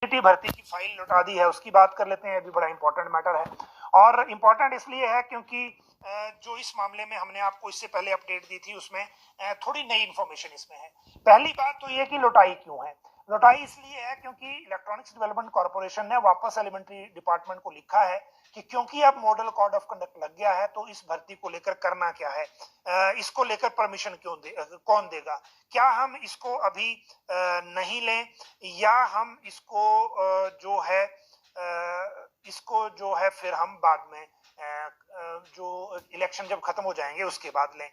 भर्ती की फाइल लौटा दी है, उसकी बात कर लेते हैं। अभी बड़ा इंपॉर्टेंट मैटर है, और इंपॉर्टेंट इसलिए है क्योंकि जो इस मामले में हमने आपको इससे पहले अपडेट दी थी उसमें थोड़ी नई इंफॉर्मेशन इसमें है। पहली बात तो ये कि लौटाई क्यों है। लौटाई इसलिए है क्योंकि इलेक्ट्रॉनिक्स डेवलपमेंट कॉर्पोरेशन ने वापस एलिमेंट्री डिपार्टमेंट को लिखा है कि क्योंकि अब मॉडल कोड ऑफ कंडक्ट लग गया है तो इस भर्ती को लेकर करना क्या है, इसको लेकर परमिशन कौन देगा। क्या हम इसको अभी नहीं लें, या हम इसको जो है इसको जो है फिर हम बाद में जो इलेक्शन जब खत्म हो जाएंगे उसके बाद लें।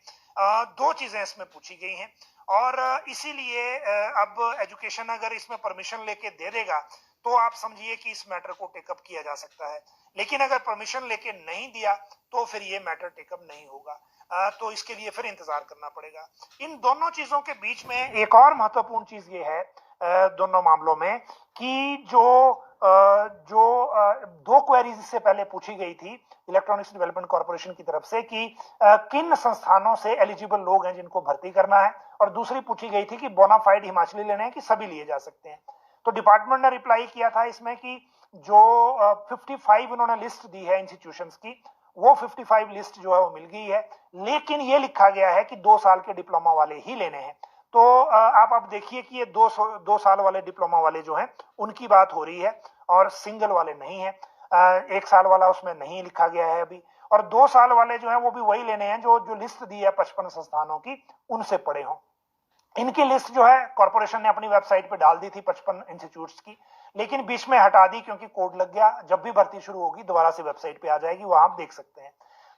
दो चीजें इसमें पूछी गई हैं, और इसीलिए अब एजुकेशन अगर इसमें परमिशन लेके दे देगा तो आप समझिए कि इस मैटर को टेकअप किया जा सकता है। लेकिन अगर परमिशन लेके नहीं दिया तो फिर ये मैटर टेकअप नहीं होगा, तो इसके लिए फिर इंतजार करना पड़ेगा। इन दोनों चीजों के बीच में एक और महत्वपूर्ण चीज ये है दोनों मामलों में कि दो क्वेरीज इससे पहले पूछी गई थी इलेक्ट्रॉनिक्स डेवलपमेंट कॉर्पोरेशन की तरफ से कि किन संस्थानों से एलिजिबल लोग हैं जिनको भर्ती करना है, और दूसरी पूछी गई थी कि बोनाफाइड हिमाचली लेने हैं कि सभी लिए जा सकते हैं। तो डिपार्टमेंट ने रिप्लाई किया था इसमें कि जो 55 उन्होंने लिस्ट दी है इंस्टीट्यूशंस की, वो 55 लिस्ट जो है वो मिल गई है, लेकिन ये लिखा गया है कि 2 साल के डिप्लोमा वाले ही लेने हैं। तो आप अब देखिए कि ये 2 साल वाले डिप्लोमा वाले जो हैं उनकी बात हो रही है, और सिंगल वाले नहीं है। 1 साल वाला उसमें नहीं लिखा गया है अभी, और 2 साल वाले जो है वो भी वही लेने हैं जो लिस्ट दी है 55 संस्थानों की उनसे पढ़े हों। इनकी लिस्ट जो है कॉर्पोरेशन ने अपनी वेबसाइट पे डाल दी थी 55 इंस्टीट्यूट्स की, लेकिन बीच में हटा दी क्योंकि कोड लग गया। जब भी भर्ती शुरू होगी दोबारा से वेबसाइट पे आ जाएगी, वहां आप देख सकते हैं।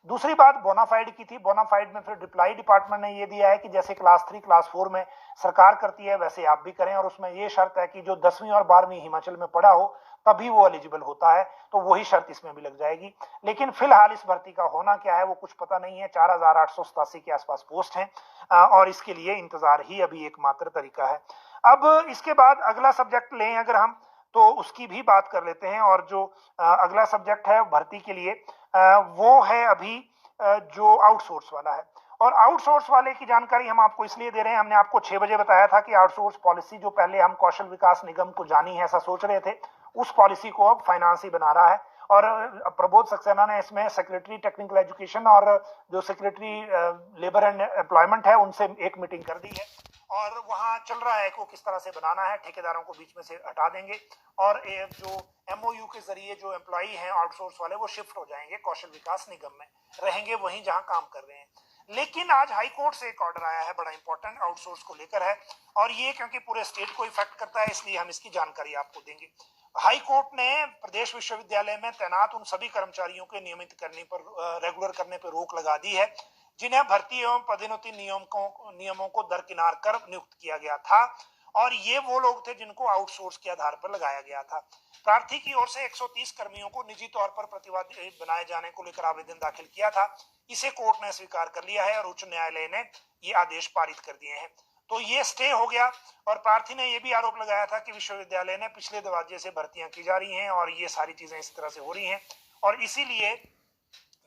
दूसरी बात बोनाफाइड की थी। बोनाफाइड में फिर रिप्लाई डिपार्टमेंट ने ये दिया है कि जैसे क्लास 3 क्लास 4 में सरकार करती है वैसे आप भी करें, और उसमें ये शर्त है कि जो 10वीं और 12वीं हिमाचल में पढ़ा हो तभी वो एलिजिबल होता है, तो वही शर्त इसमें भी लग जाएगी। लेकिन फिलहाल इस भर्ती का होना क्या है वो कुछ पता नहीं है। 4887 के आसपास पोस्ट हैं, और इसके लिए इंतजार ही अभी एकमात्र तरीका है। अब इसके बाद अगला सब्जेक्ट लें अगर हम, तो उसकी भी बात कर लेते हैं। और जो अगला सब्जेक्ट है भर्ती के लिए वो है अभी जो आउटसोर्स वाला है। और आउटसोर्स वाले की जानकारी हम आपको इसलिए दे रहे हैं, हमने आपको 6 बजे बताया था कि आउटसोर्स पॉलिसी जो पहले हम कौशल विकास निगम को जानी है ऐसा सोच रहे थे, उस पॉलिसी को अब फाइनेंस ही बना रहा है। और प्रबोध सक्सेना ने इसमें सेक्रेटरी टेक्निकल एजुकेशन और जो सेक्रेटरी लेबर एंड एम्प्लॉयमेंट है उनसे एक मीटिंग कर दी है, और वहां चल रहा है कि किस तरह से बनाना है। ठेकेदारों को बीच में से हटा देंगे, और जो एमओयू के जरिए जो एम्प्लॉय हैं आउटसोर्स वाले वो शिफ्ट हो जाएंगे कौशल विकास निगम में, रहेंगे वहीं जहां काम कर रहे हैं। लेकिन आज हाई कोर्ट से एक ऑर्डर आया है बड़ा इंपॉर्टेंट आउटसोर्स को लेकर है, और ये क्योंकि पूरे स्टेट को इफेक्ट करता है इसलिए हम इसकी जानकारी आपको देंगे। हाई कोर्ट ने प्रदेश विश्वविद्यालय में तैनात उन सभी कर्मचारियों के नियमित करने पर रेगुलर करने पर रोक लगा दी है जिन्हें भर्ती एवं पदोन्नति नियमों को दरकिनार कर नियुक्त किया गया था, और ये वो लोग थे जिनको आउटसोर्स के आधार पर लगाया गया था। प्रार्थी की ओर से 130 कर्मियों को निजी तौर पर प्रतिवादी बनाए जाने को लेकर आवेदन दाखिल किया था। इसे कोर्ट ने स्वीकार कर लिया है और उच्च न्यायालय ने ये आदेश पारित कर दिए हैं, तो ये स्टे हो गया। और प्रार्थी ने यह भी आरोप लगाया था कि विश्वविद्यालय ने पिछले दरवाजे से भर्तियां की जा रही हैं और ये सारी चीजें इस तरह से हो रही हैं, और इसीलिए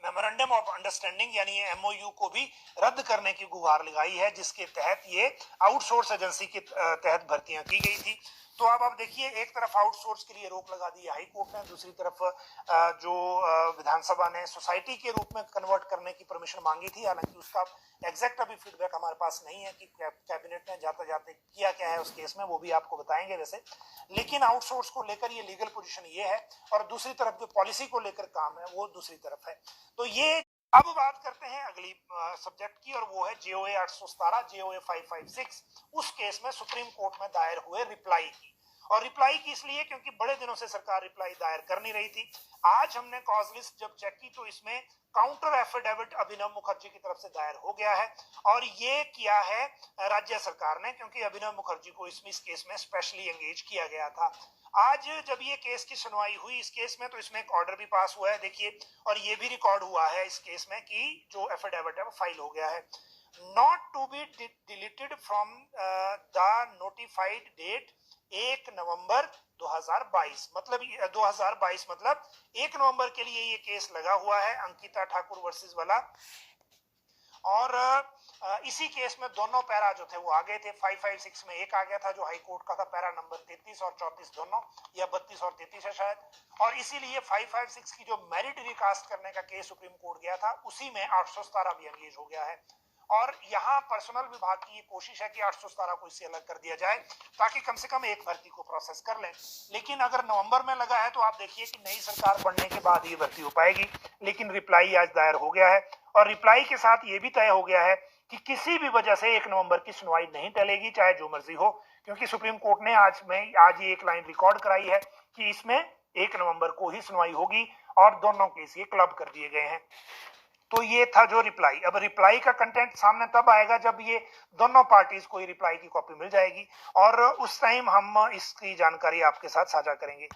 मेमोरेंडम ऑफ अंडरस्टैंडिंग यानी एमओयू को भी रद्द करने की गुहार लगाई है, जिसके तहत ये आउटसोर्स एजेंसी के तहत भर्तियां की गई थी। तो अब आप देखिए, एक तरफ आउटसोर्स के लिए रोक लगा दी हाई कोर्ट ने, दूसरी तरफ जो विधानसभा ने सोसाइटी के रूप में कन्वर्ट करने की परमिशन मांगी थी। हालांकि उसका एग्जैक्ट अभी फीडबैक हमारे पास नहीं है कि कैबिनेट ने जाते जाते किया क्या है उस केस में, वो भी आपको बताएंगे वैसे। लेकिन आउटसोर्स को लेकर ये लीगल पोजीशन ये है, और दूसरी तरफ जो पॉलिसी को लेकर काम है वो दूसरी तरफ है। तो ये अब बात करते हैं अगली सब्जेक्ट की, और वो है जेओए 817 जेओए 556। उस केस में सुप्रीम कोर्ट में दायर हुए रिप्लाई की, और रिप्लाई की इसलिए क्योंकि बड़े दिनों से सरकार रिप्लाई दायर कर नहीं रही थी। आज हमने कॉज लिस्ट जब चेक की तो इसमें काउंटर एफिडेविट अभिनव मुखर्जी की तरफ से दायर हो गया है, और ये किया है राज्य सरकार ने, क्योंकि अभिनव मुखर्जी को इस केस में स्पेशली एंगेज किया गया था। आज जब ये केस की सुनवाई हुई इस केस में, तो इसमें एक ऑर्डर भी पास हुआ है देखिए, और ये भी रिकॉर्ड हुआ है इस केस में कि जो एफिडेविट है वो फाइल हो गया है। Not to be deleted from the notified date 1 November 2022, मतलब 2022 मतलब 1 नवंबर के लिए ये केस लगा हुआ है अंकिता ठाकुर वर्सेस वाला। और इसी केस में दोनों पैरा जो थे वो आ गए थे। 556 में एक आ गया था जो हाई कोर्ट का था, पैरा नंबर 33 और 34 दोनों, या 32 और 33 है शायद। और इसीलिए 556 की जो मेरिट रिकास्ट करने का केस सुप्रीम कोर्ट गया था, उसी में 817 भी एंगेज हो गया है। और यहाँ पर्सनल विभाग की ये कोशिश है कि 817 को इससे अलग कर दिया जाए ताकि कम से कम एक भर्ती को प्रोसेस कर लें। लेकिन अगर नवंबर में लगा है तो आप देखिए कि नई सरकार बनने के बाद ये भर्ती हो पाएगी। लेकिन रिप्लाई आज दायर हो गया है और रिप्लाई के साथ ये भी तय हो गया है कि किसी भी वजह से 1 नवंबर की सुनवाई नहीं टलेगी, चाहे जो मर्जी हो, क्योंकि सुप्रीम कोर्ट ने आज ये एक लाइन रिकॉर्ड कराई है कि इसमें 1 नवंबर को ही सुनवाई होगी और दोनों केस ये क्लब कर दिए गए हैं। तो ये था जो रिप्लाई। अब रिप्लाई का कंटेंट सामने तब आएगा जब ये दोनों पार्टीज को रिप्लाई की कॉपी मिल जाएगी और उस टाइम हम इसकी जानकारी आपके साथ साझा करेंगे।